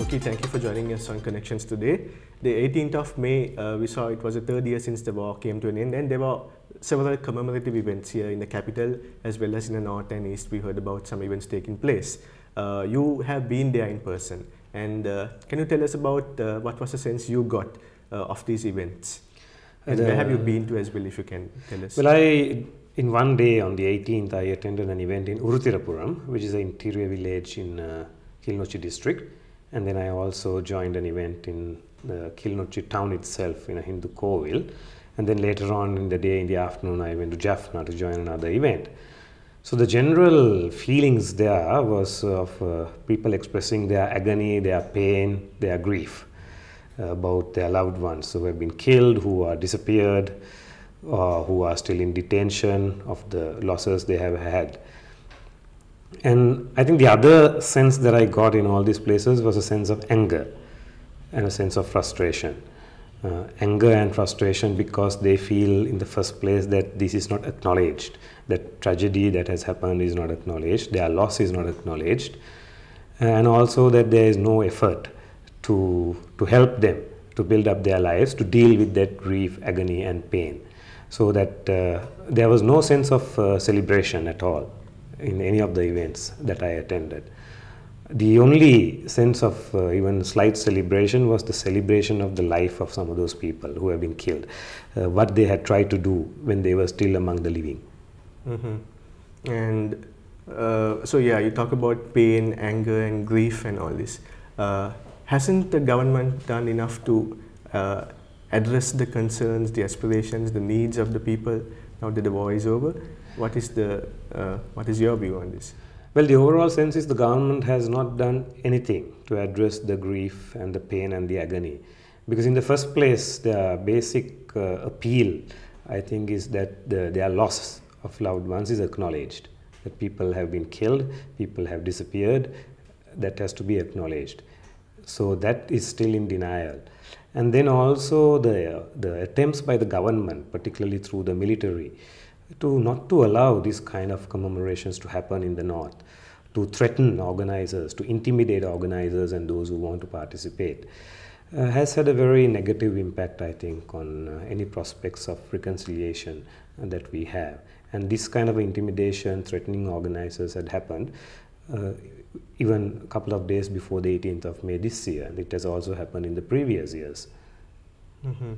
Ruki, thank you for joining us on Connections today. The 18th of May, we saw it was the third year since the war came to an end, and there were several commemorative events here in the capital as well as in the north and east. We heard about some events taking place. You have been there in person, and can you tell us about what was the sense you got of these events? And where have you been to as well, if you can tell us? Well, in one day on the 18th, I attended an event in Urutirapuram, which is an interior village in Kilnochi district. And then I also joined an event in the Kilnochi town itself in a Hindu Kovil. And then later on in the day, in the afternoon, I went to Jaffna to join another event. So the general feelings there was of people expressing their agony, their pain, their grief about their loved ones who have been killed, who are disappeared, or who are still in detention of the losses they have had. And I think the other sense that I got in all these places was a sense of anger and a sense of frustration. Anger and frustration because they feel in the first place that this is not acknowledged, that tragedy that has happened is not acknowledged, their loss is not acknowledged, and also that there is no effort to help them to build up their lives, to deal with that grief, agony and pain. So that there was no sense of celebration at all in any of the events that I attended. The only sense of even slight celebration was the celebration of the life of some of those people who have been killed, what they had tried to do when they were still among the living. Mm-hmm. And so yeah, you talk about pain, anger and grief and all this. Hasn't the government done enough to address the concerns, the aspirations, the needs of the people now that the war is over? What is your view on this? Well, the overall sense is the government has not done anything to address the grief and the pain and the agony. Because in the first place, the basic appeal, I think, is that their loss of loved ones is acknowledged. That people have been killed, people have disappeared, that has to be acknowledged. So that is still in denial. And then also the attempts by the government, particularly through the military, not to allow this kind of commemorations to happen in the north, to threaten organizers, to intimidate organizers and those who want to participate, has had a very negative impact, I think, on any prospects of reconciliation that we have. And this kind of intimidation, threatening organizers had happened even a couple of days before the 18th of May this year, and it has also happened in the previous years. Mm-hmm.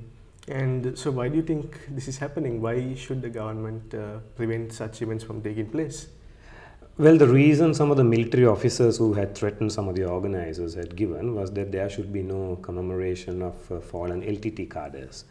And so why do you think this is happening? Why should the government prevent such events from taking place? Well, the reason some of the military officers who had threatened some of the organizers had given was that there should be no commemoration of fallen LTT cadres.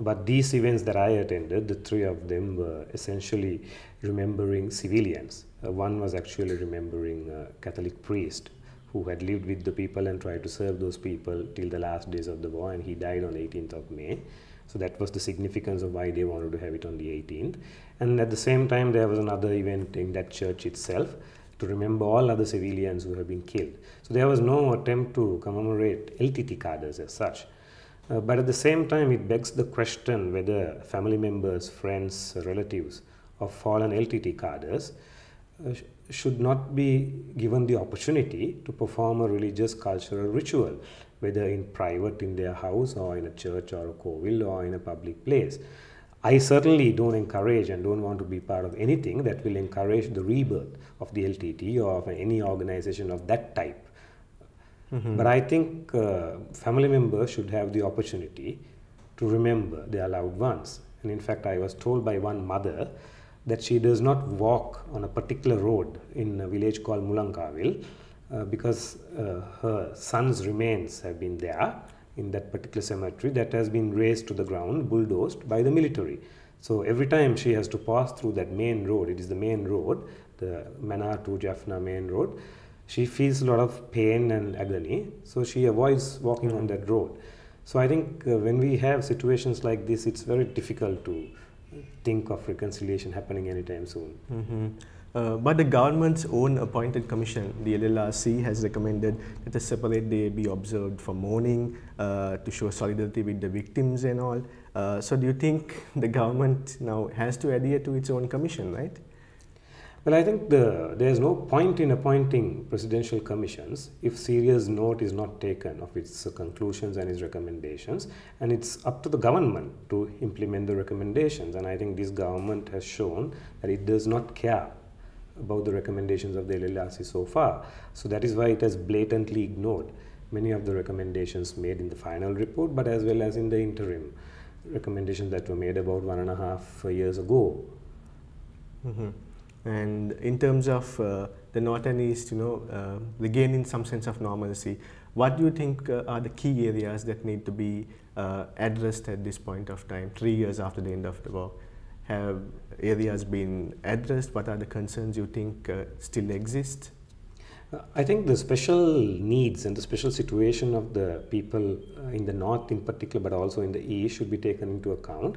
But these events that I attended, the three of them were essentially remembering civilians. One was actually remembering a Catholic priest who had lived with the people and tried to serve those people till the last days of the war, and he died on 18th of May. So that was the significance of why they wanted to have it on the 18th. And at the same time, there was another event in that church itself to remember all other civilians who have been killed. So there was no attempt to commemorate LTT cadres as such. But at the same time, it begs the question whether family members, friends, relatives of fallen LTT cadres should not be given the opportunity to perform a religious cultural ritual, whether in private in their house or in a church or a kovil or in a public place. I certainly don't encourage and don't want to be part of anything that will encourage the rebirth of the LTT or of any organization of that type. Mm-hmm. But I think family members should have the opportunity to remember their loved ones. And in fact, I was told by one mother that she does not walk on a particular road in a village called Mulankavil because her son's remains have been there in that particular cemetery that has been razed to the ground, bulldozed by the military. So every time she has to pass through that main road, it is the main road, the Mana to Jaffna main road, she feels a lot of pain and agony, so she avoids walking on that road. So I think when we have situations like this, it's very difficult to think of reconciliation happening anytime soon. Mm-hmm. But the government's own appointed commission, the LLRC, has recommended that a separate day be observed for mourning to show solidarity with the victims and all. So do you think the government now has to adhere to its own commission, right? Well, I think there is no point in appointing presidential commissions if serious note is not taken of its conclusions and its recommendations, and it's up to the government to implement the recommendations. And I think this government has shown that it does not care about the recommendations of the LLRC so far. So that is why it has blatantly ignored many of the recommendations made in the final report, but as well as in the interim recommendations that were made about 1.5 years ago. Mm-hmm. And in terms of the North and East, regaining some sense of normalcy, what do you think are the key areas that need to be addressed at this point of time, 3 years after the end of the war? Have areas been addressed? What are the concerns you think still exist? I think the special needs and the special situation of the people in the North in particular, but also in the East, should be taken into account.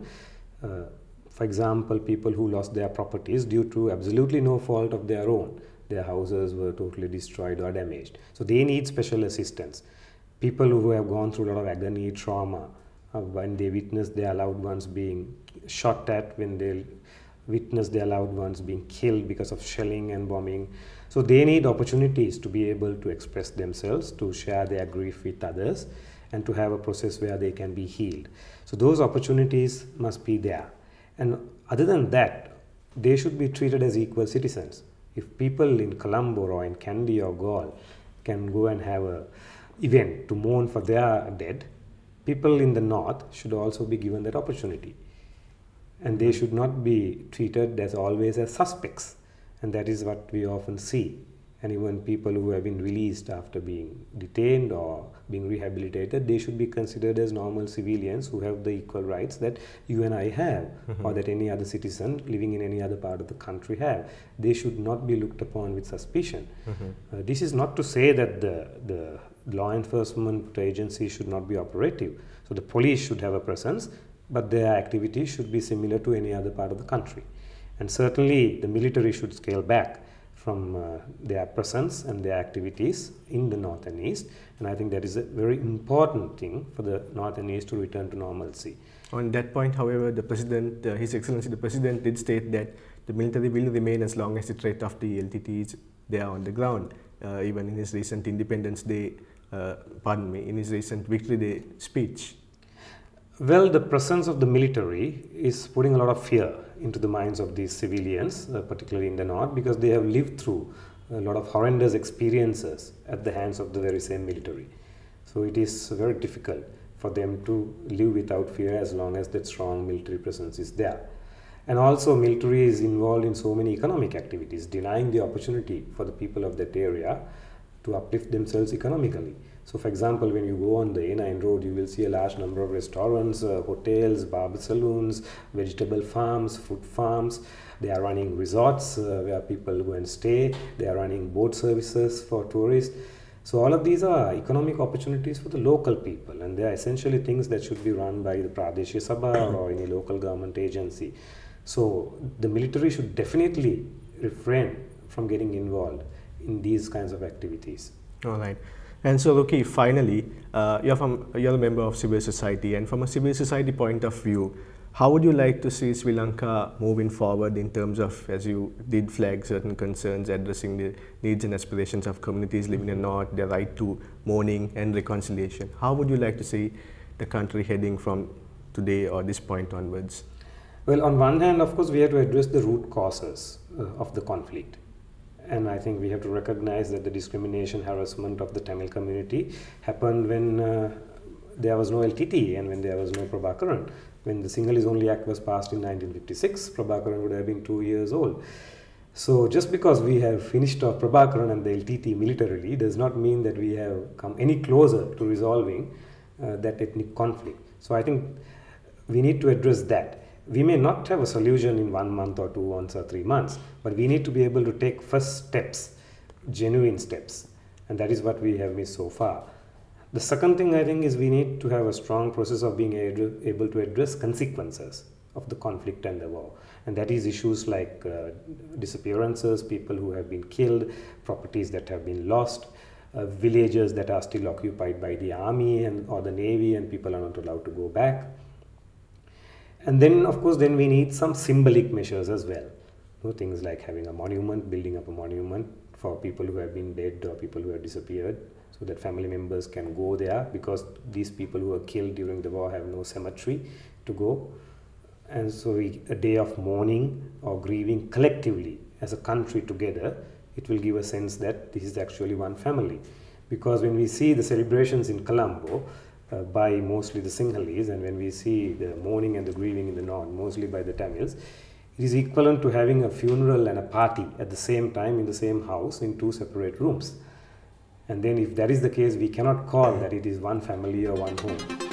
For example, people who lost their properties due to absolutely no fault of their own. Their houses were totally destroyed or damaged. So they need special assistance. People who have gone through a lot of agony, trauma, when they witness their loved ones being shot at, when they witness their loved ones being killed because of shelling and bombing. So they need opportunities to be able to express themselves, to share their grief with others, and to have a process where they can be healed. So those opportunities must be there. And other than that, they should be treated as equal citizens. If people in Colombo or in Kandy or Galle can go and have an event to mourn for their dead, people in the North should also be given that opportunity. And they should not be treated as always as suspects. And that is what we often see. And even people who have been released after being detained or being rehabilitated, they should be considered as normal civilians who have the equal rights that you and I have, or that any other citizen living in any other part of the country have. They should not be looked upon with suspicion. This is not to say that the law enforcement agency should not be operative. So the police should have a presence, but their activities should be similar to any other part of the country. And certainly the military should scale back from their presence and their activities in the North and East. And I think that is a very important thing for the North and East to return to normalcy. On that point, however, the President, His Excellency the President did state that the military will remain as long as the threat of the LTT is there on the ground. Even in his recent Independence Day, in his recent Victory Day speech. Well, the presence of the military is putting a lot of fear into the minds of these civilians, particularly in the North, because they have lived through a lot of horrendous experiences at the hands of the very same military. So it is very difficult for them to live without fear as long as that strong military presence is there. And also military is involved in so many economic activities, denying the opportunity for the people of that area to uplift themselves economically. So for example, when you go on the A9 road, you will see a large number of restaurants, hotels, barber saloons, vegetable farms, fruit farms. They are running resorts where people go and stay. They are running boat services for tourists. So all of these are economic opportunities for the local people, and they are essentially things that should be run by the Pradesh Sabha or any local government agency. So the military should definitely refrain from getting involved in these kinds of activities. All right. And so, Ruki, finally, you're a member of civil society, and from a civil society point of view, how would you like to see Sri Lanka moving forward in terms of, as you did flag certain concerns, addressing the needs and aspirations of communities living in the North, their right to mourning and reconciliation? How would you like to see the country heading from today or this point onwards? Well, on one hand, of course, we have to address the root causes of the conflict. And I think we have to recognize that the discrimination, harassment of the Tamil community happened when there was no LTT and when there was no Prabhakaran. When the Sinhalese Only Act was passed in 1956, Prabhakaran would have been 2 years old. So just because we have finished off Prabhakaran and the LTT militarily does not mean that we have come any closer to resolving that ethnic conflict. So I think we need to address that. We may not have a solution in 1 month or 2 months or 3 months, but we need to be able to take first steps, genuine steps, and that is what we have missed so far. The second thing I think is we need to have a strong process of being able to address consequences of the conflict and the war, and that is issues like disappearances, people who have been killed, properties that have been lost, villages that are still occupied by the army or the navy and people are not allowed to go back. And then, of course, then we need some symbolic measures as well. things like having a monument, building up a monument for people who have been dead or people who have disappeared, so that family members can go there, because these people who were killed during the war have no cemetery to go. And so a day of mourning or grieving collectively as a country together, it will give a sense that this is actually one family. Because when we see the celebrations in Colombo by mostly the Sinhalese, and when we see the mourning and the grieving in the north, mostly by the Tamils, it is equivalent to having a funeral and a party at the same time in the same house in two separate rooms. And then if that is the case, we cannot call that it is one family or one home.